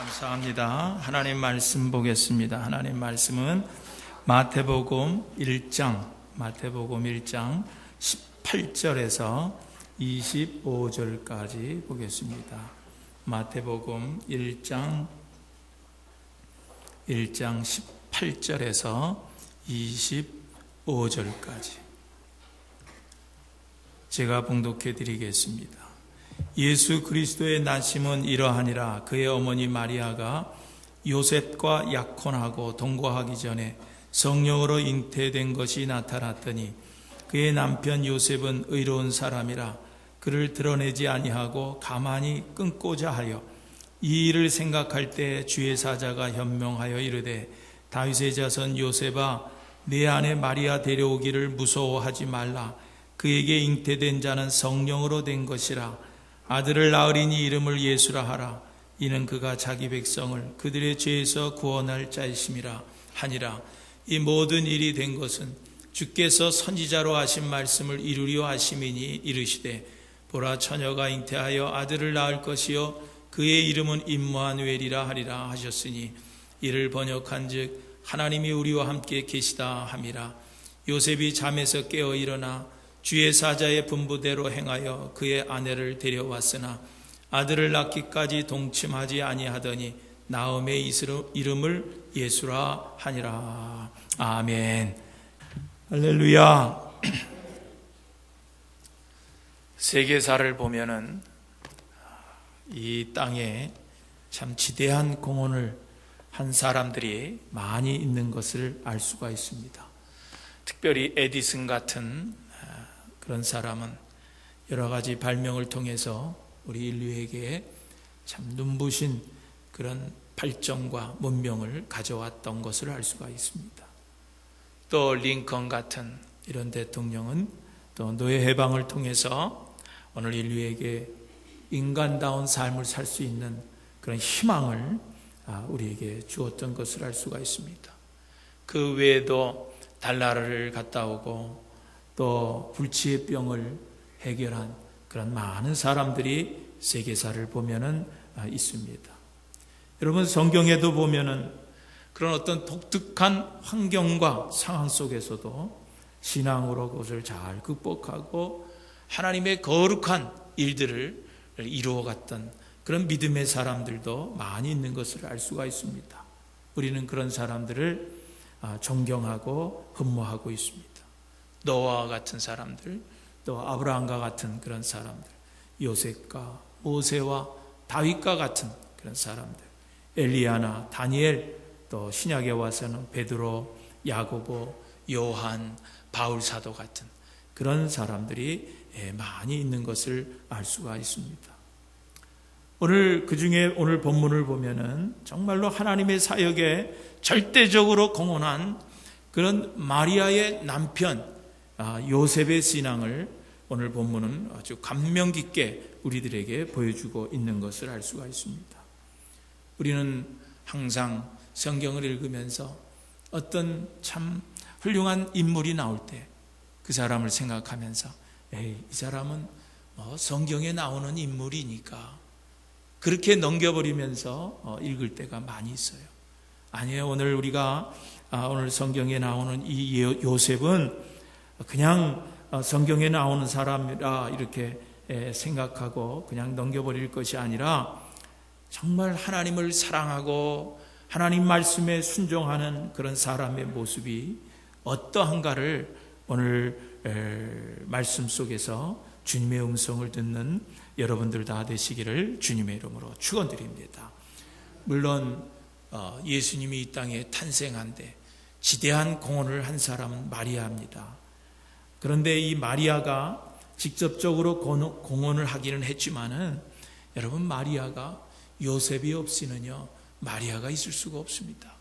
감사합니다. 하나님 말씀 보겠습니다. 하나님 말씀은 마태복음 1장 18절에서 25절까지 보겠습니다. 마태복음 1장 18절에서 25절까지 제가 봉독해 드리겠습니다. 예수 그리스도의 나심은 이러하니라. 그의 어머니 마리아가 요셉과 약혼하고 동거하기 전에 성령으로 잉태된 것이 나타났더니 그의 남편 요셉은 의로운 사람이라 그를 드러내지 아니하고 가만히 끊고자 하여 이 일을 생각할 때 주의 사자가 현명하여 이르되 다윗의 자손 요셉아 내 아내 마리아 데려오기를 무서워하지 말라. 그에게 잉태된 자는 성령으로 된 것이라. 아들을 낳으리니 이름을 예수라 하라. 이는 그가 자기 백성을 그들의 죄에서 구원할 자이심이라 하니라. 이 모든 일이 된 것은 주께서 선지자로 하신 말씀을 이루려 하심이니 이르시되 보라 처녀가 잉태하여 아들을 낳을 것이요 그의 이름은 임마누엘이라 하리라 하셨으니 이를 번역한즉 하나님이 우리와 함께 계시다 함이라. 요셉이 잠에서 깨어 일어나 주의 사자의 분부대로 행하여 그의 아내를 데려왔으나 아들을 낳기까지 동침하지 아니하더니 나음의 이름을 예수라 하니라. 아멘. 할렐루야. 세계사를 보면은 이 땅에 참 지대한 공헌을 한 사람들이 많이 있는 것을 알 수가 있습니다. 특별히 에디슨 같은 그런 사람은 여러 가지 발명을 통해서 우리 인류에게 참 눈부신 그런 발전과 문명을 가져왔던 것을 알 수가 있습니다. 또 링컨 같은 이런 대통령은 또 노예 해방을 통해서 오늘 인류에게 인간다운 삶을 살 수 있는 그런 희망을 우리에게 주었던 것을 알 수가 있습니다. 그 외에도 달나라를 갔다 오고 또 불치의 병을 해결한 그런 많은 사람들이 세계사를 보면은 있습니다. 여러분 성경에도 보면은 그런 어떤 독특한 환경과 상황 속에서도 신앙으로 그것을 잘 극복하고 하나님의 거룩한 일들을 이루어갔던 그런 믿음의 사람들도 많이 있는 것을 알 수가 있습니다. 우리는 그런 사람들을 존경하고 흠모하고 있습니다. 노아와 같은 사람들, 또 아브라함과 같은 그런 사람들, 요셉과 모세와 다윗과 같은 그런 사람들, 엘리야나 다니엘, 또 신약에 와서는 베드로, 야고보, 요한, 바울 사도 같은 그런 사람들이 많이 있는 것을 알 수가 있습니다. 오늘 그중에 오늘 본문을 보면은 정말로 하나님의 사역에 절대적으로 공헌한 그런 마리아의 남편 요셉의 신앙을 오늘 본문은 아주 감명 깊게 우리들에게 보여주고 있는 것을 알 수가 있습니다. 우리는 항상 성경을 읽으면서 어떤 참 훌륭한 인물이 나올 때 그 사람을 생각하면서 이 사람은 성경에 나오는 인물이니까 그렇게 넘겨버리면서 읽을 때가 많이 있어요. 아니에요. 오늘 우리가 오늘 성경에 나오는 이 요셉은 그냥 성경에 나오는 사람이라 이렇게 생각하고 그냥 넘겨버릴 것이 아니라 정말 하나님을 사랑하고 하나님 말씀에 순종하는 그런 사람의 모습이 어떠한가를 오늘 말씀 속에서 주님의 음성을 듣는 여러분들 다 되시기를 주님의 이름으로 축원드립니다. 물론 예수님이 이 땅에 탄생한데 지대한 공헌을 한 사람은 마리아입니다. 그런데 이 마리아가 직접적으로 공헌을 하기는 했지만은 여러분 마리아가 요셉이 없이는요 마리아가 있을 수가 없습니다.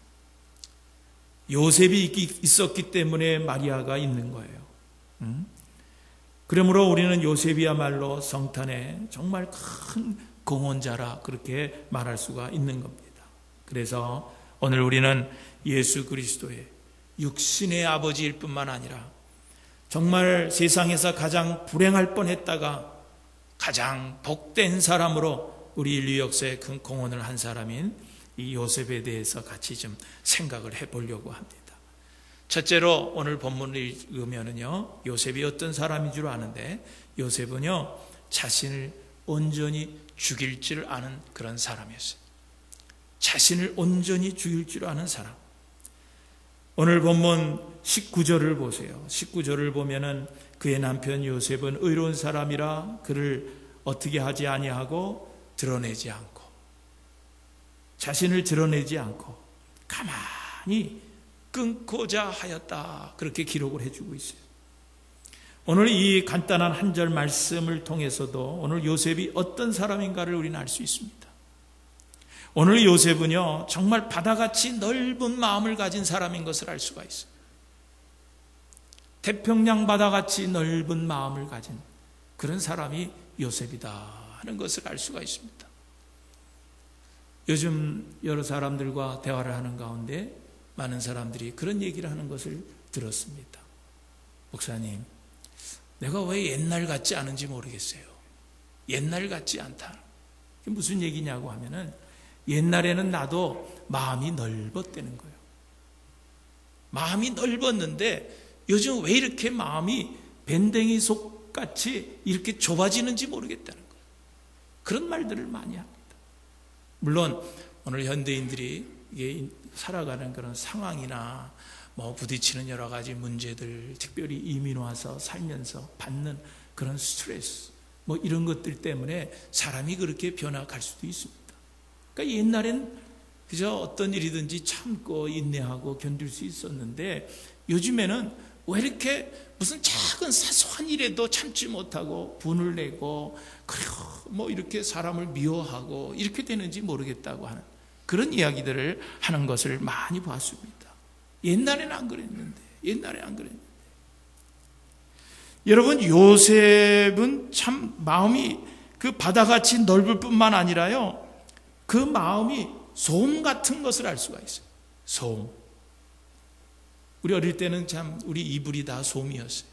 요셉이 있었기 때문에 마리아가 있는 거예요. 그러므로 우리는 요셉이야말로 성탄의 정말 큰 공헌자라 그렇게 말할 수가 있는 겁니다. 그래서 오늘 우리는 예수 그리스도의 육신의 아버지일 뿐만 아니라 정말 세상에서 가장 불행할 뻔했다가 가장 복된 사람으로 우리 인류 역사에 큰 공헌을 한 사람인 이 요셉에 대해서 같이 좀 생각을 해보려고 합니다. 첫째로 오늘 본문을 읽으면요, 요셉이 어떤 사람인 줄 아는데, 요셉은요 자신을 온전히 죽일 줄 아는 그런 사람이었어요. 자신을 온전히 죽일 줄 아는 사람. 오늘 본문 19절을 보세요. 19절을 보면은 그의 남편 요셉은 의로운 사람이라 그를 어떻게 하지 아니하고 드러내지 않고, 자신을 드러내지 않고 가만히 끊고자 하였다, 그렇게 기록을 해주고 있어요. 오늘 이 간단한 한 절 말씀을 통해서도 오늘 요셉이 어떤 사람인가를 우리는 알 수 있습니다. 오늘 요셉은요 정말 바다같이 넓은 마음을 가진 사람인 것을 알 수가 있어요. 태평양 바다같이 넓은 마음을 가진 그런 사람이 요셉이다 하는 것을 알 수가 있습니다. 요즘 여러 사람들과 대화를 하는 가운데 많은 사람들이 그런 얘기를 하는 것을 들었습니다. 목사님, 내가 왜 옛날 같지 않은지 모르겠어요. 옛날 같지 않다. 그게 무슨 얘기냐고 하면은, 옛날에는 나도 마음이 넓었다는 거예요. 마음이 넓었는데 요즘 왜 이렇게 마음이 밴댕이 속같이 이렇게 좁아지는지 모르겠다는 거예요. 그런 말들을 많이 합니다. 물론 오늘 현대인들이 살아가는 그런 상황이나 부딪히는 여러 가지 문제들, 특별히 이민 와서 살면서 받는 그런 스트레스, 이런 것들 때문에 사람이 그렇게 변화갈 수도 있습니다. 그러니까 옛날엔 그저 어떤 일이든지 참고 인내하고 견딜 수 있었는데, 요즘에는 왜 이렇게 무슨 작은 사소한 일에도 참지 못하고 분을 내고, 그리고 이렇게 사람을 미워하고 이렇게 되는지 모르겠다고 하는 그런 이야기들을 하는 것을 많이 봤습니다. 옛날에는 안 그랬는데, 여러분, 요셉은 참 마음이 그 바다같이 넓을 뿐만 아니라요, 그 마음이 소음 같은 것을 알 수가 있어요. 소음. 우리 어릴 때는 참 우리 이불이 다 소음이었어요.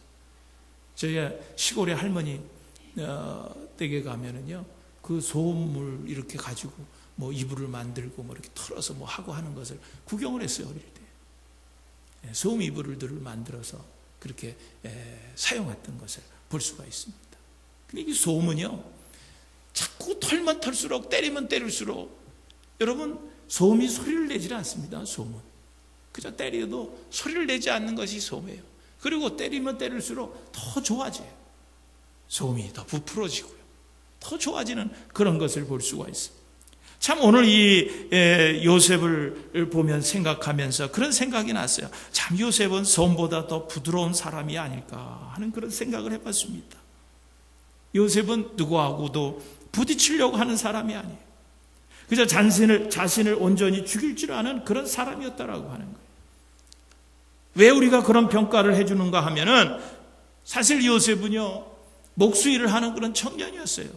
저희 시골의 할머니 댁에 가면은요, 그 소음을 이렇게 가지고 이불을 만들고 이렇게 털어서 하고 하는 것을 구경을 했어요, 어릴 때. 소음 이불들을 만들어서 그렇게 사용했던 것을 볼 수가 있습니다. 근데 이 소음은요, 자꾸 털면 털수록, 때리면 때릴수록, 여러분, 소음이 소리를 내질 않습니다. 소음은 그저 때려도 소리를 내지 않는 것이 소음이에요. 그리고 때리면 때릴수록 더 좋아져요. 소음이 더 부풀어지고요, 더 좋아지는 그런 것을 볼 수가 있어요. 참 오늘 이 요셉을 보면 생각하면서 그런 생각이 났어요. 참 요셉은 소음보다 더 부드러운 사람이 아닐까 하는 그런 생각을 해봤습니다. 요셉은 누구하고도 부딪히려고 하는 사람이 아니에요. 그저 자신을 온전히 죽일 줄 아는 그런 사람이었다라고 하는 거예요. 왜 우리가 그런 평가를 해주는가 하면은, 사실 요셉은요 목수일을 하는 그런 청년이었어요.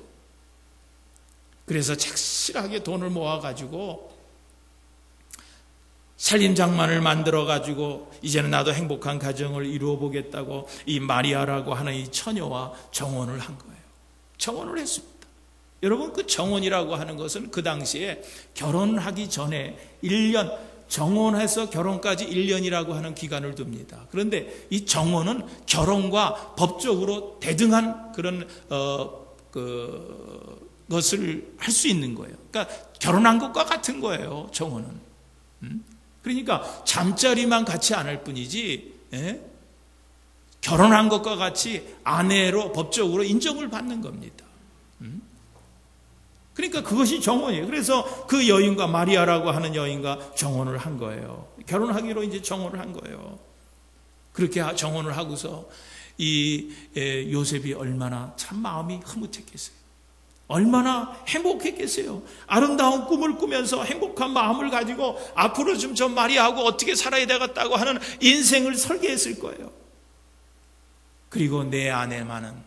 그래서 착실하게 돈을 모아가지고 살림장만을 만들어가지고 이제는 나도 행복한 가정을 이루어 보겠다고 이 마리아라고 하는 이 처녀와 정혼을 한 거예요. 정혼을 했습니다. 여러분, 그 정혼이라고 하는 것은 그 당시에 결혼하기 전에 1년, 정혼해서 결혼까지 1년이라고 하는 기간을 둡니다. 그런데 이 정혼은 결혼과 법적으로 대등한 그런 것을 할 수 있는 거예요. 그러니까 결혼한 것과 같은 거예요, 정혼은. 그러니까 잠자리만 같이 안 할 뿐이지, 결혼한 것과 같이 아내로 법적으로 인정을 받는 겁니다. 그러니까 그것이 정혼이에요. 그래서 그 여인과, 마리아라고 하는 여인과 정혼을 한 거예요. 결혼하기로 이제 정혼을 한 거예요. 그렇게 정혼을 하고서 이 요셉이 얼마나 참 마음이 흐뭇했겠어요. 얼마나 행복했겠어요. 아름다운 꿈을 꾸면서 행복한 마음을 가지고 앞으로 좀 저 마리아하고 어떻게 살아야 되겠다고 하는 인생을 설계했을 거예요. 그리고 내 아내만은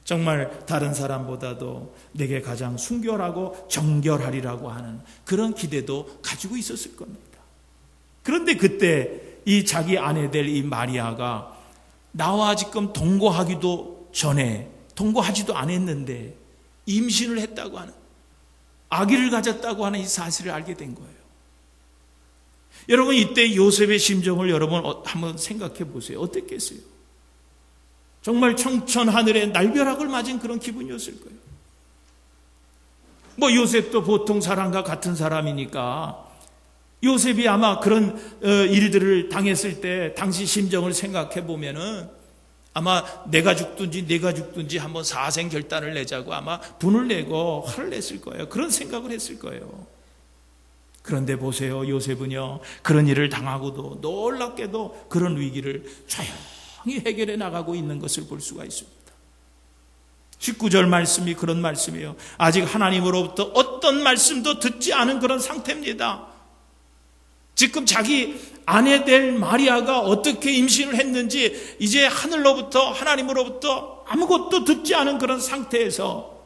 정말 다른 사람보다도 내게 가장 순결하고 정결하리라고 하는 그런 기대도 가지고 있었을 겁니다. 그런데 그때 이 자기 아내 될 이 마리아가 나와 지금 동거하기도 전에, 동거하지도 않았는데 임신을 했다고 하는, 아기를 가졌다고 하는 이 사실을 알게 된 거예요. 여러분 이때 요셉의 심정을 여러분 한번 생각해 보세요. 어땠겠어요? 정말 청천하늘에 날벼락을 맞은 그런 기분이었을 거예요. 뭐 요셉도 보통 사람과 같은 사람이니까 요셉이 아마 그런 일들을 당했을 때 당시 심정을 생각해 보면은 아마 내가 죽든지 한번 사생 결단을 내자고 아마 분을 내고 화를 냈을 거예요. 그런 생각을 했을 거예요. 그런데 보세요. 요셉은요, 그런 일을 당하고도 놀랍게도 그런 위기를 조용히 해결해 나가고 있는 것을 볼 수가 있습니다. 19절 말씀이 그런 말씀이에요. 아직 하나님으로부터 어떤 말씀도 듣지 않은 그런 상태입니다. 지금 자기 아내 될 마리아가 어떻게 임신을 했는지 이제 하나님으로부터 아무것도 듣지 않은 그런 상태에서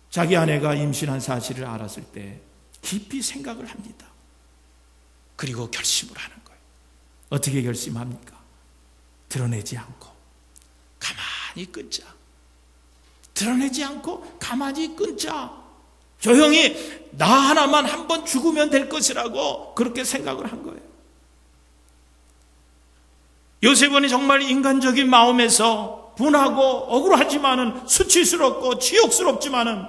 자기 아내가 임신한 사실을 알았을 때 깊이 생각을 합니다. 그리고 결심을 하는 거예요. 어떻게 결심합니까? 드러내지 않고 가만히 끊자. 드러내지 않고 가만히 끊자. 조용히 나 하나만 한번 죽으면 될 것이라고 그렇게 생각을 한 거예요. 요셉은 정말 인간적인 마음에서 분하고 억울하지만은 수치스럽고 치욕스럽지만은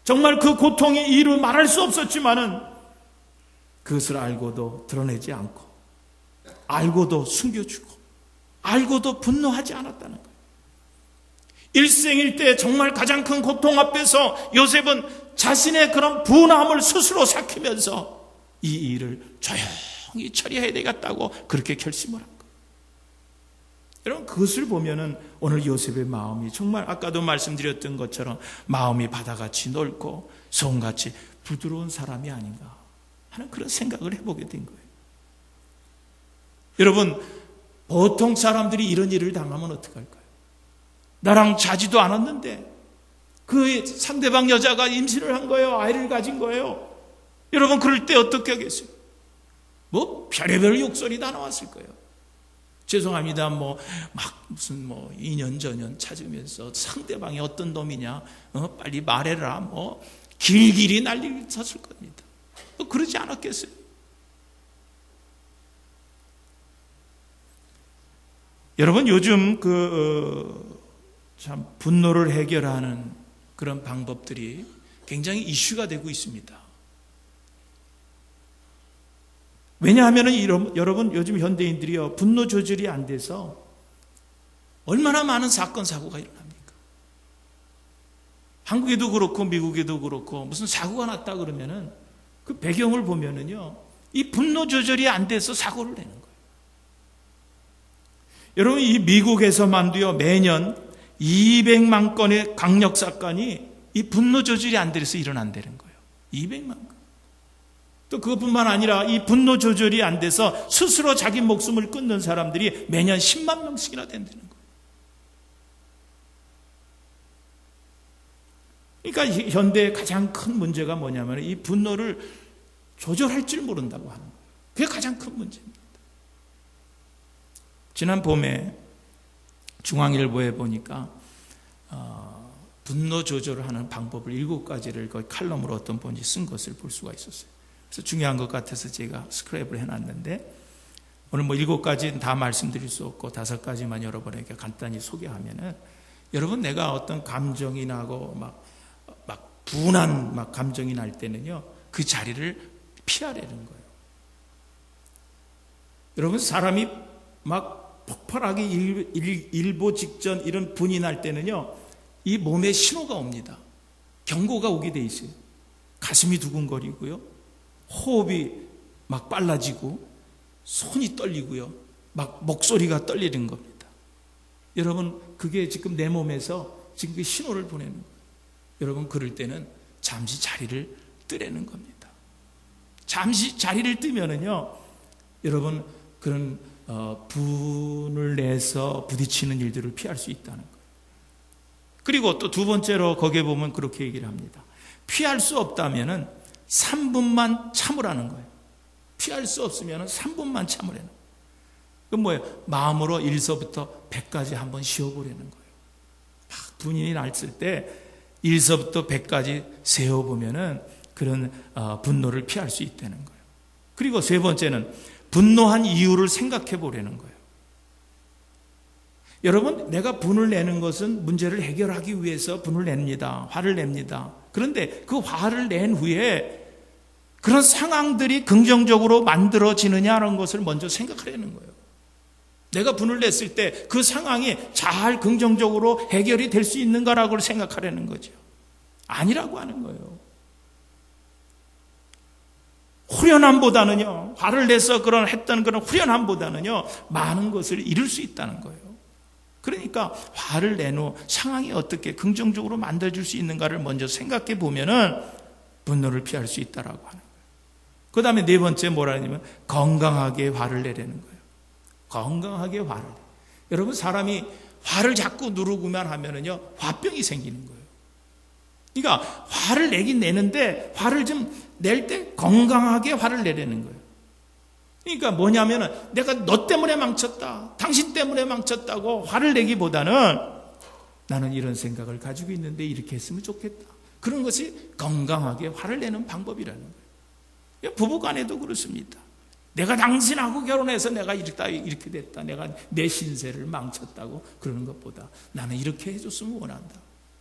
정말 그 고통의 이유를 말할 수 없었지만은 그것을 알고도 드러내지 않고 알고도 숨겨주고 알고도 분노하지 않았다는 거예요. 일생일 때 정말 가장 큰 고통 앞에서 요셉은 자신의 그런 분함을 스스로 삭히면서 이 일을 조용히 처리해야 되겠다고 그렇게 결심을 한 거예요. 여러분 그것을 보면은 오늘 요셉의 마음이 정말 아까도 말씀드렸던 것처럼 마음이 바다같이 넓고 성같이 부드러운 사람이 아닌가 하는 그런 생각을 해보게 된 거예요. 여러분 보통 사람들이 이런 일을 당하면 어떡할까요? 나랑 자지도 않았는데 그 상대방 여자가 임신을 한 거예요. 아이를 가진 거예요. 여러분 그럴 때 어떻게 하겠어요? 뭐 별의별 욕설이 다 나왔을 거예요. 죄송합니다. 무슨 2년 전년 찾으면서 상대방이 어떤 놈이냐, 빨리 말해라. 길길이 난리를 쳤을 겁니다. 그러지 않았겠어요? 여러분 요즘 참 분노를 해결하는 그런 방법들이 굉장히 이슈가 되고 있습니다. 왜냐하면 여러분 요즘 현대인들이요 분노 조절이 안 돼서 얼마나 많은 사건 사고가 일어납니까? 한국에도 그렇고 미국에도 그렇고 무슨 사고가 났다 그러면은 그 배경을 보면은요 이 분노 조절이 안 돼서 사고를 내는 거예요. 여러분 이 미국에서만도요 매년 200만 건의 강력 사건이 이 분노 조절이 안 돼서 일어난다는 거예요. 200만 건. 또 그것뿐만 아니라 이 분노 조절이 안 돼서 스스로 자기 목숨을 끊는 사람들이 매년 10만 명씩이나 된다는 거예요. 그러니까 현대의 가장 큰 문제가 뭐냐면 이 분노를 조절할 줄 모른다고 하는 거예요. 그게 가장 큰 문제입니다. 지난 봄에 중앙일보에 보니까 분노 조절을 하는 방법을 7가지를 거의 칼럼으로 어떤 분이 쓴 것을 볼 수가 있었어요. 그래서 중요한 것 같아서 제가 스크랩을 해놨는데 오늘 7가지는 다 말씀드릴 수 없고 5가지만 여러분에게 간단히 소개하면은 여러분 내가 어떤 감정이 나고 막 분한 감정이 날 때는요 그 자리를 피하려는 거예요. 여러분 사람이 막 폭발하기 일보 직전 이런 분이 날 때는요 이 몸에 신호가 옵니다. 경고가 오게 돼 있어요. 가슴이 두근거리고요. 호흡이 막 빨라지고 손이 떨리고요. 막 목소리가 떨리는 겁니다. 여러분 그게 지금 내 몸에서 지금 그 신호를 보내는 거예요. 여러분 그럴 때는 잠시 자리를 뜨라는 겁니다. 잠시 자리를 뜨면은요 여러분 그런 분을 내서 부딪히는 일들을 피할 수 있다는 거예요. 그리고 또 2번째로 거기에 보면 그렇게 얘기를 합니다. 피할 수 없다면은 3분만 참으라는 거예요. 피할 수 없으면 3분만 참으라는 거예요. 그건 뭐예요? 마음으로 1서부터 100까지 한번 쉬어보라는 거예요. 막 분이 났을 때 1서부터 100까지 세어보면은 그런 분노를 피할 수 있다는 거예요. 그리고 세 번째는 분노한 이유를 생각해 보려는 거예요. 여러분, 내가 분을 내는 것은 문제를 해결하기 위해서 분을 냅니다. 화를 냅니다. 그런데 그 화를 낸 후에 그런 상황들이 긍정적으로 만들어지느냐는 것을 먼저 생각하려는 거예요. 내가 분을 냈을 때 그 상황이 잘 긍정적으로 해결이 될 수 있는가라고 생각하려는 거죠. 아니라고 하는 거예요. 후련함보다는요, 화를 내서 했던 그런 후련함보다는요, 많은 것을 잃을 수 있다는 거예요. 그러니까 화를 낸 후 상황이 어떻게 긍정적으로 만들어질 수 있는가를 먼저 생각해 보면은 분노를 피할 수 있다라고 하는 거예요. 그 다음에 네 번째 뭐라 하냐면 건강하게 화를 내려는 거예요. 건강하게 화를. 여러분, 사람이 화를 자꾸 누르고만 하면은요, 화병이 생기는 거예요. 그러니까 화를 내긴 내는데 화를 좀 낼 때 건강하게 화를 내려는 거예요. 그러니까 뭐냐면은 내가 너 때문에 망쳤다, 당신 때문에 망쳤다고 화를 내기보다는 나는 이런 생각을 가지고 있는데 이렇게 했으면 좋겠다. 그런 것이 건강하게 화를 내는 방법이라는 거예요. 부부간에도 그렇습니다. 내가 당신하고 결혼해서 내가 이렇게 됐다, 내가 내 신세를 망쳤다고 그러는 것보다 나는 이렇게 해줬으면 원한다.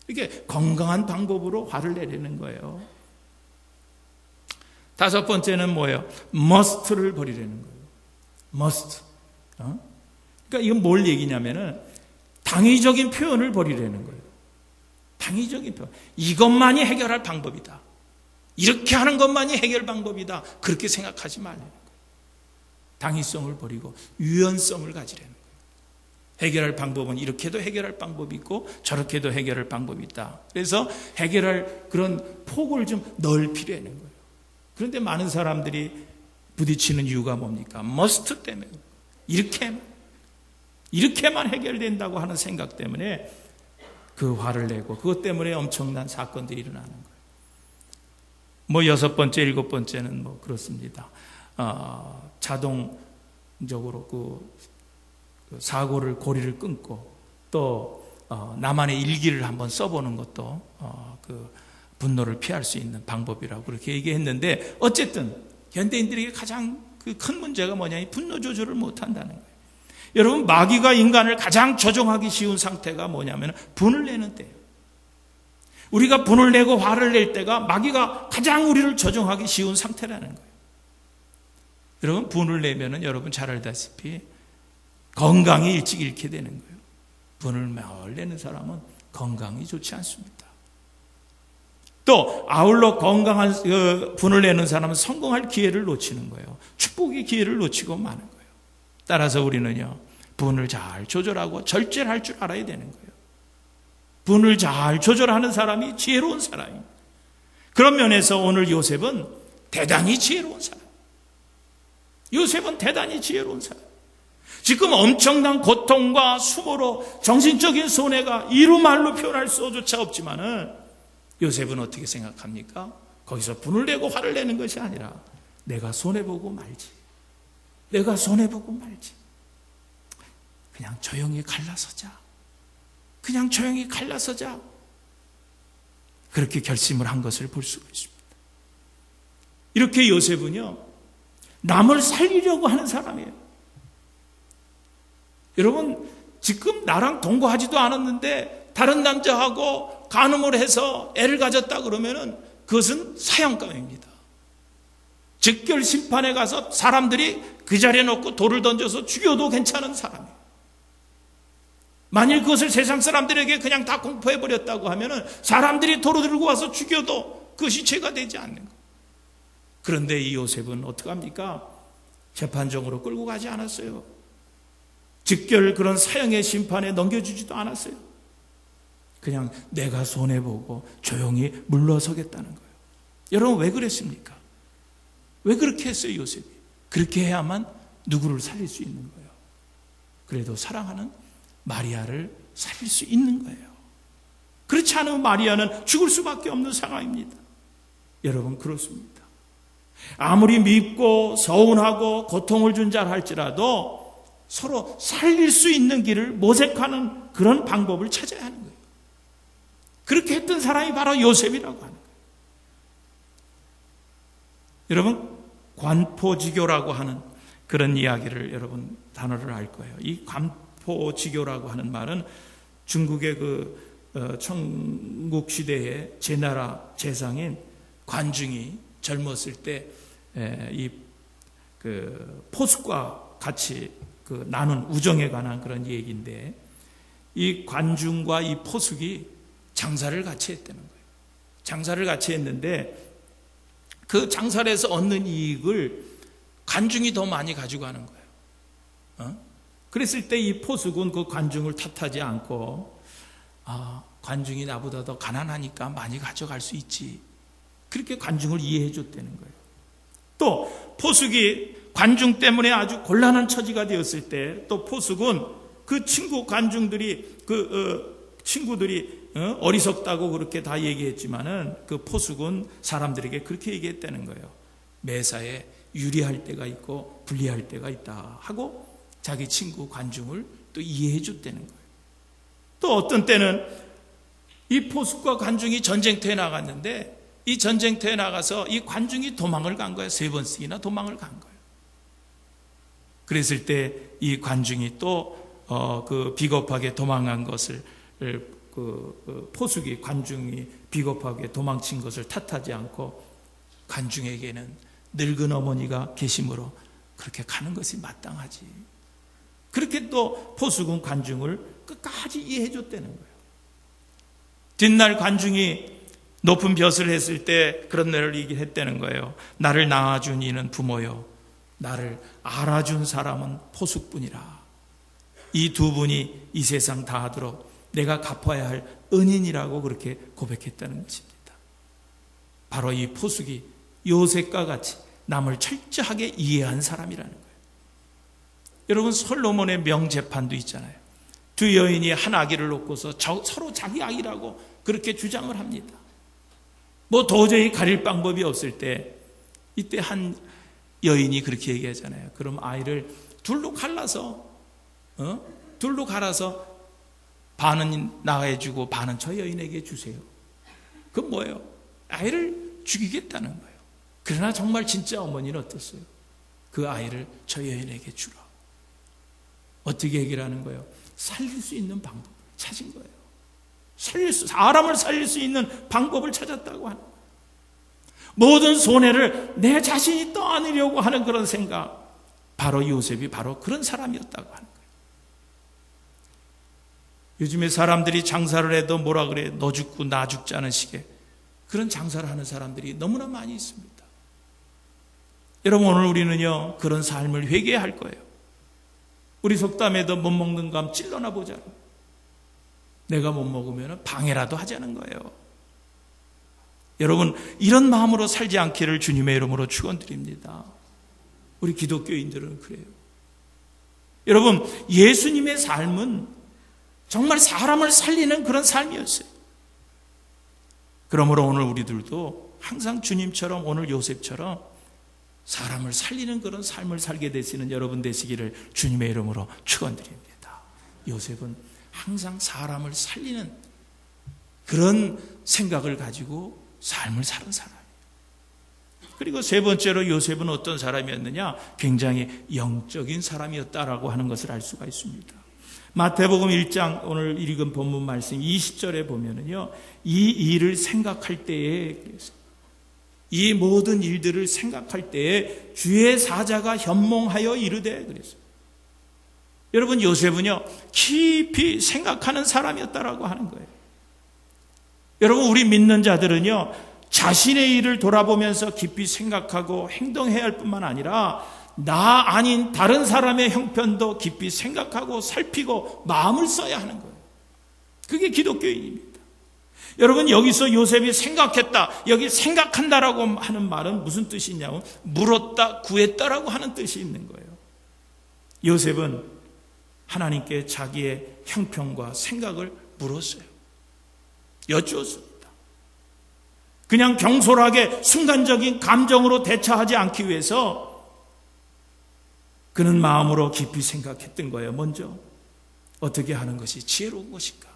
이게 건강한 방법으로 화를 내려는 거예요. 다섯 번째는 뭐예요? must를 버리려는 거예요. must. 그러니까 이건 뭘 얘기냐면은 당위적인 표현을 버리려는 거예요. 당위적인 표현. 이것만이 해결할 방법이다. 이렇게 하는 것만이 해결 방법이다. 그렇게 생각하지 말라는 거예요. 당위성을 버리고 유연성을 가지려는 거예요. 해결할 방법은 이렇게도 해결할 방법이 있고 저렇게도 해결할 방법이 있다. 그래서 해결할 그런 폭을 좀 넓히려는 거예요. 그런데 많은 사람들이 부딪히는 이유가 뭡니까? must 때문에. 이렇게만 해결된다고 하는 생각 때문에 그 화를 내고 그것 때문에 엄청난 사건들이 일어나는 거예요. 뭐 여섯 번째, 일곱 번째는 뭐 그렇습니다. 자동적으로 그 사고를 고리를 끊고 또 나만의 일기를 한번 써보는 것도 그 분노를 피할 수 있는 방법이라고 그렇게 얘기했는데, 어쨌든 현대인들에게 가장 그 큰 문제가 뭐냐면 분노 조절을 못한다는 거예요. 여러분, 마귀가 인간을 가장 조종하기 쉬운 상태가 뭐냐면 분을 내는 때예요. 우리가 분을 내고 화를 낼 때가 마귀가 가장 우리를 조종하기 쉬운 상태라는 거예요. 여러분, 분을 내면은 여러분 잘 알다시피 건강이 일찍 잃게 되는 거예요. 분을 말 내는 사람은 건강이 좋지 않습니다. 또 아울러 건강한 분을 내는 사람은 성공할 기회를 놓치는 거예요. 축복의 기회를 놓치고 마는 거예요. 따라서 우리는요, 분을 잘 조절하고 절제할 줄 알아야 되는 거예요. 분을 잘 조절하는 사람이 지혜로운 사람입니다. 그런 면에서 오늘 요셉은 대단히 지혜로운 사람. 요셉은 대단히 지혜로운 사람. 지금 엄청난 고통과 수모로 정신적인 손해가 이루 말로 표현할 수조차 없지만은 요셉은 어떻게 생각합니까? 거기서 분을 내고 화를 내는 것이 아니라 내가 손해보고 말지. 내가 손해보고 말지. 그냥 조용히 갈라서자. 그냥 조용히 갈라서자. 그렇게 결심을 한 것을 볼 수가 있습니다. 이렇게 요셉은요, 남을 살리려고 하는 사람이에요. 여러분, 지금 나랑 동거하지도 않았는데 다른 남자하고 간음을 해서 애를 가졌다 그러면은 그것은 사형감입니다. 즉결 심판에 가서 사람들이 그 자리에 놓고 돌을 던져서 죽여도 괜찮은 사람이에요. 만일 그것을 세상 사람들에게 그냥 다 공포해버렸다고 하면은 사람들이 돌을 들고 와서 죽여도 그것이 죄가 되지 않는 거예요. 그런데 이 요셉은 어떡합니까? 재판정으로 끌고 가지 않았어요. 즉결 그런 사형의 심판에 넘겨주지도 않았어요. 그냥 내가 손해보고 조용히 물러서겠다는 거예요. 여러분, 왜 그랬습니까? 왜 그렇게 했어요, 요셉이? 그렇게 해야만 누구를 살릴 수 있는 거예요. 그래도 사랑하는 마리아를 살릴 수 있는 거예요. 그렇지 않으면 마리아는 죽을 수밖에 없는 상황입니다. 여러분, 그렇습니다. 아무리 밉고 서운하고 고통을 준 자라 할지라도 서로 살릴 수 있는 길을 모색하는 그런 방법을 찾아야 하는 거예요. 그렇게 했던 사람이 바로 요셉이라고 하는 거예요. 여러분, 관포지교라고 하는 그런 이야기를 여러분 단어를 알 거예요. 이 관포지교라고 하는 말은 중국의 청국 시대의 제나라 제상인 관중이 젊었을 때 이 포숙과 같이 나눈 우정에 관한 그런 얘기인데, 이 관중과 이 포숙이 장사를 같이 했다는 거예요. 장사를 같이 했는데 그 장사를 해서 얻는 이익을 관중이 더 많이 가지고 가는 거예요. 그랬을 때 이 포숙은 그 관중을 탓하지 않고, 관중이 나보다 더 가난하니까 많이 가져갈 수 있지, 그렇게 관중을 이해해 줬다는 거예요. 또 포숙이 관중 때문에 아주 곤란한 처지가 되었을 때, 또 포숙은 그 관중들이 친구들이 어리석다고 그렇게 다 얘기했지만은, 그 포숙은 사람들에게 그렇게 얘기했다는 거예요. 매사에 유리할 때가 있고 불리할 때가 있다 하고 자기 친구 관중을 또 이해해 줬다는 거예요. 또 어떤 때는 이 포숙과 관중이 전쟁터에 나갔는데, 이 전쟁터에 나가서 이 관중이 도망을 간 거예요. 3번씩이나 도망을 간 거예요. 그랬을 때 이 관중이 또 비겁하게 도망간 것을, 포숙이 관중이 비겁하게 도망친 것을 탓하지 않고, 관중에게는 늙은 어머니가 계심으로 그렇게 가는 것이 마땅하지, 그렇게 또 포숙은 관중을 끝까지 이해해 줬다는 거예요. 뒷날 관중이 높은 벼슬을 했을 때 그런 날을 얘기했다는 거예요. 나를 낳아준 이는 부모요, 나를 알아준 사람은 포숙뿐이라. 이 두 분이 이 세상 다 하도록 내가 갚아야 할 은인이라고 그렇게 고백했다는 것입니다. 바로 이 포숙이 요셉과 같이 남을 철저하게 이해한 사람이라는 거예요. 여러분, 솔로몬의 명재판도 있잖아요. 두 여인이 한 아기를 놓고서 서로 자기 아기라고 그렇게 주장을 합니다. 도저히 가릴 방법이 없을 때, 이때 한 여인이 그렇게 얘기하잖아요. 그럼 아이를 둘로 갈라서 반은 나에 주고 반은 저 여인에게 주세요. 그건 뭐예요? 아이를 죽이겠다는 거예요. 그러나 정말 진짜 어머니는 어땠어요? 그 아이를 저 여인에게 주라. 어떻게 해결하는 거예요? 살릴 수 있는 방법을 찾은 거예요. 사람을 살릴 수 있는 방법을 찾았다고 하는 거예요. 모든 손해를 내 자신이 떠안으려고 하는 그런 생각, 바로 요셉이 바로 그런 사람이었다고 하는 거예요. 요즘에 사람들이 장사를 해도 뭐라 그래, 너 죽고 나 죽자는 식의 그런 장사를 하는 사람들이 너무나 많이 있습니다. 여러분, 오늘 우리는요 그런 삶을 회개할 거예요. 우리 속담에도 못 먹는 감 찔러나 보자. 내가 못 먹으면 방해라도 하자는 거예요. 여러분, 이런 마음으로 살지 않기를 주님의 이름으로 축원드립니다. 우리 기독교인들은 그래요. 여러분, 예수님의 삶은 정말 사람을 살리는 그런 삶이었어요. 그러므로 오늘 우리들도 항상 주님처럼, 오늘 요셉처럼 사람을 살리는 그런 삶을 살게 되시는 여러분 되시기를 주님의 이름으로 축원드립니다. 요셉은 항상 사람을 살리는 그런 생각을 가지고 삶을 사는 사람이에요. 그리고 세 번째로 요셉은 어떤 사람이었느냐? 굉장히 영적인 사람이었다라고 하는 것을 알 수가 있습니다. 마태복음 1장 오늘 읽은 본문 말씀 20절에 보면은요, 이 일을 생각할 때에, 이 모든 일들을 생각할 때에 주의 사자가 현몽하여 이르되 그랬어요. 여러분, 요셉은요 깊이 생각하는 사람이었다라고 하는 거예요. 여러분, 우리 믿는 자들은요 자신의 일을 돌아보면서 깊이 생각하고 행동해야 할 뿐만 아니라 나 아닌 다른 사람의 형편도 깊이 생각하고 살피고 마음을 써야 하는 거예요. 그게 기독교인입니다. 여러분, 여기서 요셉이 생각했다, 여기 생각한다라고 하는 말은 무슨 뜻이 있냐면 물었다, 구했다라고 하는 뜻이 있는 거예요. 요셉은 하나님께 자기의 형편과 생각을 물었어요. 여쭈었습니다. 그냥 경솔하게 순간적인 감정으로 대처하지 않기 위해서 그는 마음으로 깊이 생각했던 거예요. 먼저 어떻게 하는 것이 지혜로운 것인가?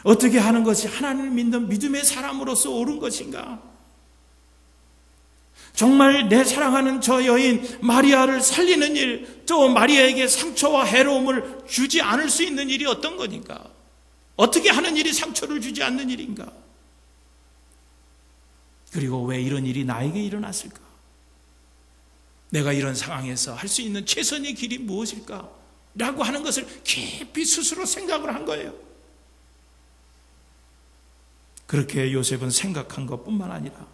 어떻게 하는 것이 하나님을 믿는 믿음의 사람으로서 옳은 것인가? 정말 내 사랑하는 저 여인 마리아를 살리는 일, 저 마리아에게 상처와 해로움을 주지 않을 수 있는 일이 어떤 거니까? 어떻게 하는 일이 상처를 주지 않는 일인가? 그리고 왜 이런 일이 나에게 일어났을까? 내가 이런 상황에서 할 수 있는 최선의 길이 무엇일까? 라고 하는 것을 깊이 스스로 생각을 한 거예요. 그렇게 요셉은 생각한 것뿐만 아니라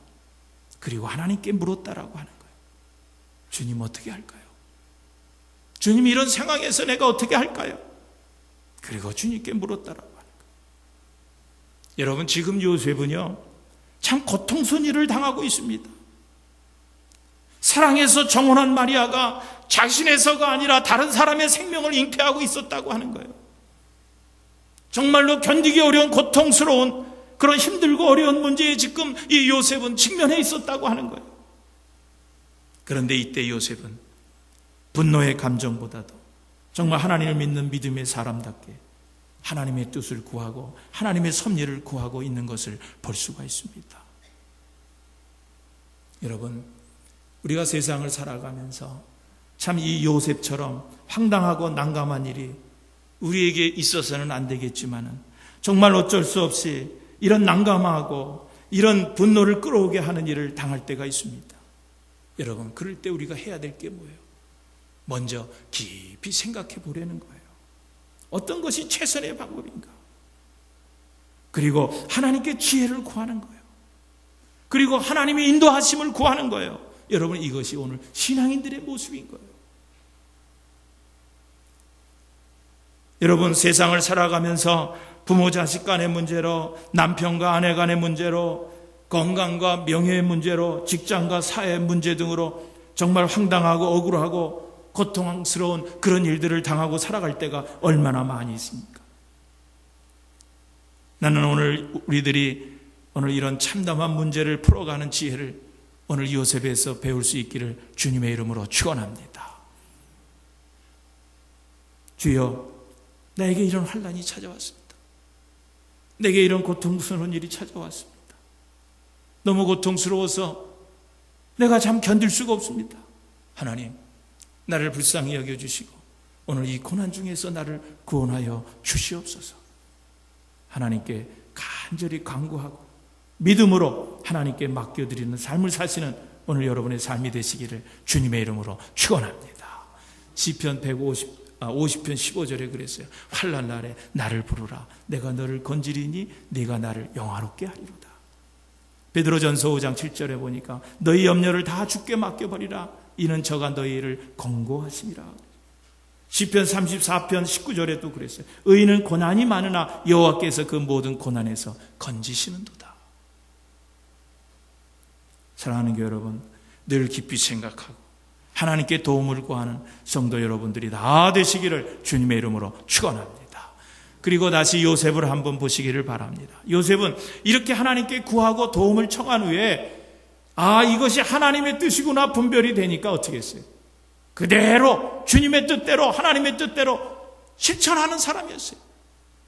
그리고 하나님께 물었다라고 하는 거예요. 주님 어떻게 할까요? 주님 이런 상황에서 내가 어떻게 할까요? 그리고 주님께 물었다라고 하는 거예요. 여러분 지금 요셉은요 참 고통스러운 일을 당하고 있습니다. 사랑해서 정혼한 마리아가 자신에서가 아니라 다른 사람의 생명을 잉태하고 있었다고 하는 거예요. 정말로 견디기 어려운 고통스러운 그런 힘들고 어려운 문제에 지금 이 요셉은 직면해 있었다고 하는 거예요. 그런데 이때 요셉은 분노의 감정보다도 정말 하나님을 믿는 믿음의 사람답게 하나님의 뜻을 구하고 하나님의 섭리를 구하고 있는 것을 볼 수가 있습니다. 여러분, 우리가 세상을 살아가면서 참 이 요셉처럼 황당하고 난감한 일이 우리에게 있어서는 안 되겠지만은 정말 어쩔 수 없이 이런 난감하고 이런 분노를 끌어오게 하는 일을 당할 때가 있습니다. 여러분, 그럴 때 우리가 해야 될 게 뭐예요? 먼저 깊이 생각해 보려는 거예요. 어떤 것이 최선의 방법인가? 그리고 하나님께 지혜를 구하는 거예요. 그리고 하나님의 인도하심을 구하는 거예요. 여러분, 이것이 오늘 신앙인들의 모습인 거예요. 여러분, 세상을 살아가면서 부모 자식 간의 문제로, 남편과 아내 간의 문제로, 건강과 명예의 문제로, 직장과 사회의 문제 등으로 정말 황당하고 억울하고 고통스러운 그런 일들을 당하고 살아갈 때가 얼마나 많이 있습니까? 나는 오늘 우리들이 오늘 이런 참담한 문제를 풀어가는 지혜를 오늘 요셉에서 배울 수 있기를 주님의 이름으로 축원합니다. 주여, 나에게 이런 환난이 찾아왔습니다. 내게 이런 고통스러운 일이 찾아왔습니다. 너무 고통스러워서 내가 참 견딜 수가 없습니다. 하나님, 나를 불쌍히 여겨주시고 오늘 이 고난 중에서 나를 구원하여 주시옵소서. 하나님께 간절히 간구하고 믿음으로 하나님께 맡겨드리는 삶을 사시는 오늘 여러분의 삶이 되시기를 주님의 이름으로 축원합니다. 시편 50편 15절에 그랬어요. 환난 날에 나를 부르라. 내가 너를 건지리니 네가 나를 영화롭게 하리로다. 베드로전서 5장 7절에 보니까 너희 염려를 다 주께 맡겨버리라. 이는 저가 너희를 권고하심이라. 시편 34편 19절에도 그랬어요. 의인은 고난이 많으나 여호와께서 그 모든 고난에서 건지시는도다. 사랑하는 교회 여러분, 늘 깊이 생각하고 하나님께 도움을 구하는 성도 여러분들이 다 되시기를 주님의 이름으로 축원합니다. 그리고 다시 요셉을 한번 보시기를 바랍니다. 요셉은 이렇게 하나님께 구하고 도움을 청한 후에 이것이 하나님의 뜻이구나 분별이 되니까 어떻게 했어요? 그대로 주님의 뜻대로 하나님의 뜻대로 실천하는 사람이었어요.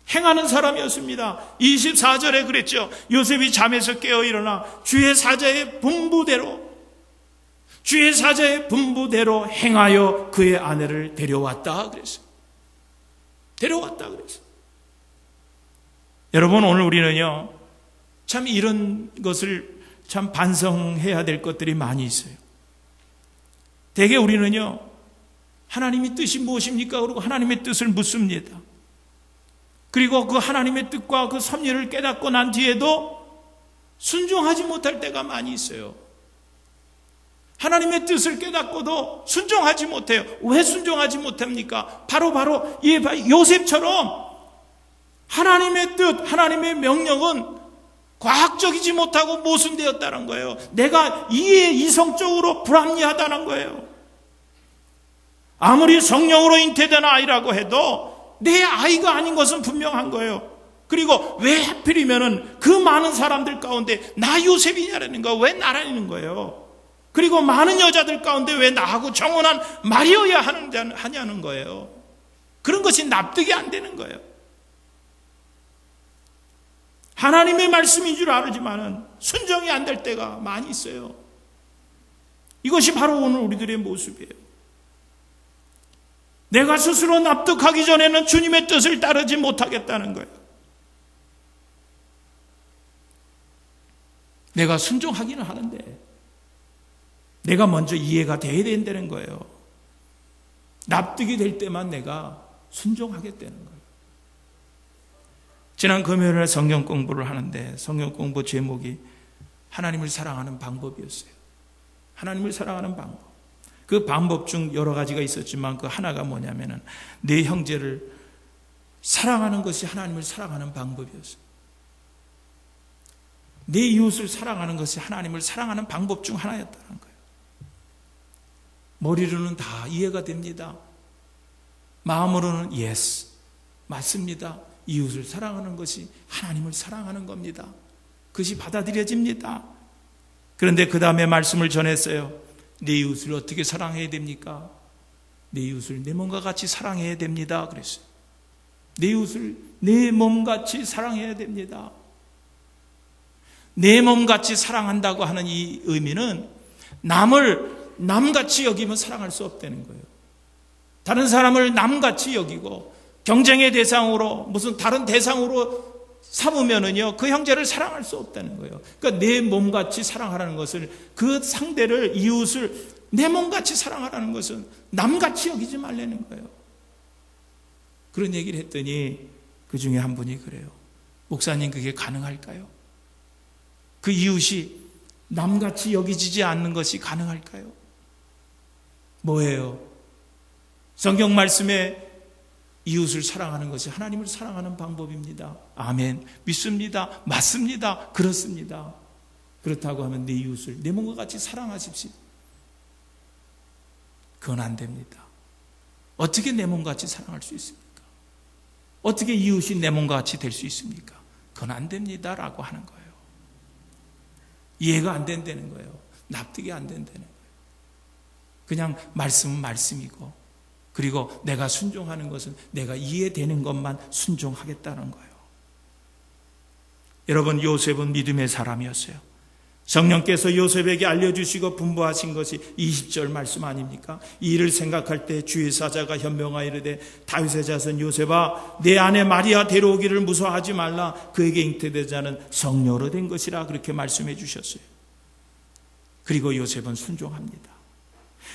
행하는 사람이었습니다. 24절에 그랬죠. 요셉이 잠에서 깨어 일어나 주의 사자의 분부대로 행하여 그의 아내를 데려왔다 그랬어요. 데려왔다 그랬어요. 여러분, 오늘 우리는요 참 이런 것을 참 반성해야 될 것들이 많이 있어요. 대개 우리는요 하나님의 뜻이 무엇입니까? 그리고 하나님의 뜻을 묻습니다. 그리고 그 하나님의 뜻과 그 섭리를 깨닫고 난 뒤에도 순종하지 못할 때가 많이 있어요. 하나님의 뜻을 깨닫고도 순종하지 못해요. 왜 순종하지 못합니까? 바로 요셉처럼 하나님의 뜻, 하나님의 명령은 과학적이지 못하고 모순되었다는 거예요. 내가 이성적으로 불합리하다는 거예요. 아무리 성령으로 잉태된 아이라고 해도 내 아이가 아닌 것은 분명한 거예요. 그리고 왜 하필이면은 그 많은 사람들 가운데 나 요셉이냐라는 거, 왜 나라는 거예요. 그리고 많은 여자들 가운데 왜 나하고 정혼한 마리아야 하냐는 거예요. 그런 것이 납득이 안 되는 거예요. 하나님의 말씀인 줄 알지만은 순종이 안 될 때가 많이 있어요. 이것이 바로 오늘 우리들의 모습이에요. 내가 스스로 납득하기 전에는 주님의 뜻을 따르지 못하겠다는 거예요. 내가 순종하기는 하는데 내가 먼저 이해가 돼야 된다는 거예요. 납득이 될 때만 내가 순종하겠다는 거예요. 지난 금요일에 성경 공부를 하는데 성경 공부 제목이 하나님을 사랑하는 방법이었어요. 하나님을 사랑하는 방법. 그 방법 중 여러 가지가 있었지만 그 하나가 뭐냐면은 내 형제를 사랑하는 것이 하나님을 사랑하는 방법이었어요. 내 이웃을 사랑하는 것이 하나님을 사랑하는 방법 중 하나였다는 거예요. 머리로는 다 이해가 됩니다. 마음으로는 yes, 맞습니다. 이웃을 사랑하는 것이 하나님을 사랑하는 겁니다. 그것이 받아들여집니다. 그런데 그 다음에 말씀을 전했어요. 내 이웃을 어떻게 사랑해야 됩니까? 내 이웃을 내 몸과 같이 사랑해야 됩니다. 그랬어요. 내 이웃을 내 몸같이 사랑해야 됩니다. 내 몸같이 사랑한다고 하는 이 의미는 남을 남같이 여기면 사랑할 수 없다는 거예요. 다른 사람을 남같이 여기고 경쟁의 대상으로 무슨 다른 대상으로 삼으면은요 그 형제를 사랑할 수 없다는 거예요. 그러니까 내 몸같이 사랑하라는 것을 그 상대를 이웃을 내 몸같이 사랑하라는 것은 남같이 여기지 말라는 거예요. 그런 얘기를 했더니 그 중에 한 분이 그래요. 목사님 그게 가능할까요? 그 이웃이 남같이 여기지지 않는 것이 가능할까요? 뭐예요? 성경 말씀에 이웃을 사랑하는 것이 하나님을 사랑하는 방법입니다. 아멘. 믿습니다. 맞습니다. 그렇습니다. 그렇다고 하면 내 이웃을 내 몸과 같이 사랑하십시오. 그건 안 됩니다. 어떻게 내 몸같이 사랑할 수 있습니까? 어떻게 이웃이 내 몸과 같이 될 수 있습니까? 그건 안 됩니다. 라고 하는 거예요. 이해가 안 된다는 거예요. 납득이 안 된다는 거예요. 그냥 말씀은 말씀이고 그리고 내가 순종하는 것은 내가 이해되는 것만 순종하겠다는 거예요. 여러분, 요셉은 믿음의 사람이었어요. 성령께서 요셉에게 알려주시고 분부하신 것이 20절 말씀 아닙니까? 이 일을 생각할 때 주의 사자가 현명하여 이르되 다윗의 자손 요셉아 내 아내 마리아 데려오기를 무서워하지 말라. 그에게 잉태된 자는 성령으로 된 것이라. 그렇게 말씀해 주셨어요. 그리고 요셉은 순종합니다.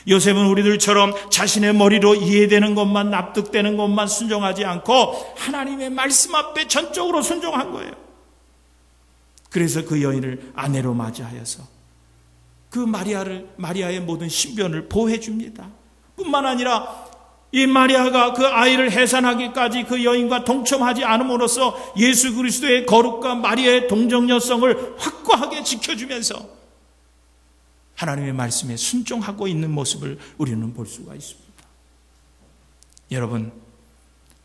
요셉은 우리들처럼 자신의 머리로 이해되는 것만 납득되는 것만 순종하지 않고 하나님의 말씀 앞에 전적으로 순종한 거예요. 그래서 그 여인을 아내로 맞이하여서 그 마리아의 모든 신변을 보호해 줍니다. 뿐만 아니라 이 마리아가 그 아이를 해산하기까지 그 여인과 동참하지 않음으로써 예수 그리스도의 거룩과 마리아의 동정녀성을 확고하게 지켜주면서 하나님의 말씀에 순종하고 있는 모습을 우리는 볼 수가 있습니다. 여러분,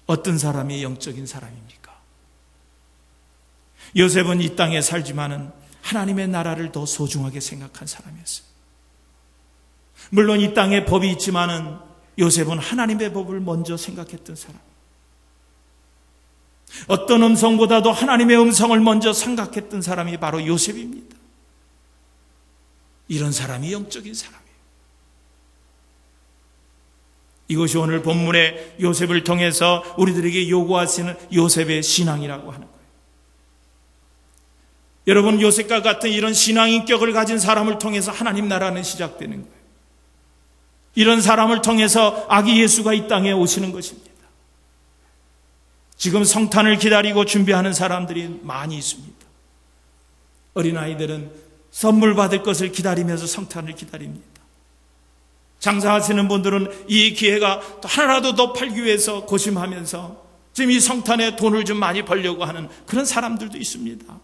어떤 사람이 영적인 사람입니까? 요셉은 이 땅에 살지만은 하나님의 나라를 더 소중하게 생각한 사람이었어요. 물론 이 땅에 법이 있지만은 요셉은 하나님의 법을 먼저 생각했던 사람. 어떤 음성보다도 하나님의 음성을 먼저 생각했던 사람이 바로 요셉입니다. 이런 사람이 영적인 사람이에요. 이것이 오늘 본문의 요셉을 통해서 우리들에게 요구하시는 요셉의 신앙이라고 하는 거예요. 여러분, 요셉과 같은 이런 신앙인격을 가진 사람을 통해서 하나님 나라는 시작되는 거예요. 이런 사람을 통해서 아기 예수가 이 땅에 오시는 것입니다. 지금 성탄을 기다리고 준비하는 사람들이 많이 있습니다. 어린아이들은 선물 받을 것을 기다리면서 성탄을 기다립니다. 장사하시는 분들은 이 기회가 하나라도 더 팔기 위해서 고심하면서 지금 이 성탄에 돈을 좀 많이 벌려고 하는 그런 사람들도 있습니다.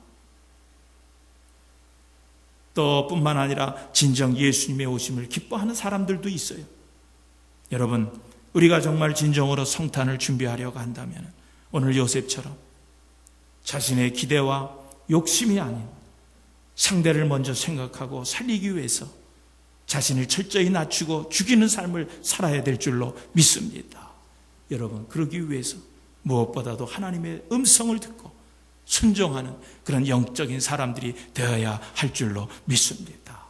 또 뿐만 아니라 진정 예수님의 오심을 기뻐하는 사람들도 있어요. 여러분, 우리가 정말 진정으로 성탄을 준비하려고 한다면 오늘 요셉처럼 자신의 기대와 욕심이 아닌 상대를 먼저 생각하고 살리기 위해서 자신을 철저히 낮추고 죽이는 삶을 살아야 될 줄로 믿습니다. 여러분, 그러기 위해서 무엇보다도 하나님의 음성을 듣고 순종하는 그런 영적인 사람들이 되어야 할 줄로 믿습니다.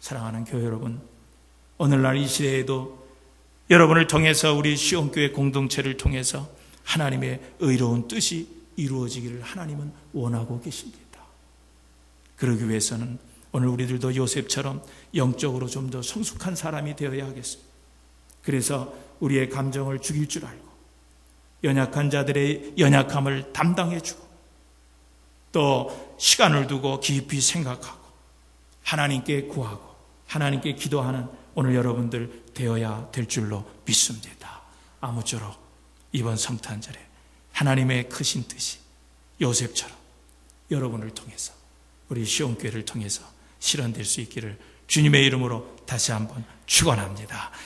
사랑하는 교회 여러분, 오늘날 이 시대에도 여러분을 통해서 우리 시온교회 공동체를 통해서 하나님의 의로운 뜻이 이루어지기를 하나님은 원하고 계십니다. 그러기 위해서는 오늘 우리들도 요셉처럼 영적으로 좀 더 성숙한 사람이 되어야 하겠습니다. 그래서 우리의 감정을 죽일 줄 알고 연약한 자들의 연약함을 담당해주고 또 시간을 두고 깊이 생각하고 하나님께 구하고 하나님께 기도하는 오늘 여러분들 되어야 될 줄로 믿습니다. 아무쪼록 이번 성탄절에 하나님의 크신 뜻이 요셉처럼 여러분을 통해서 우리 시온교회를 통해서 실현될 수 있기를 주님의 이름으로 다시 한번 축원합니다.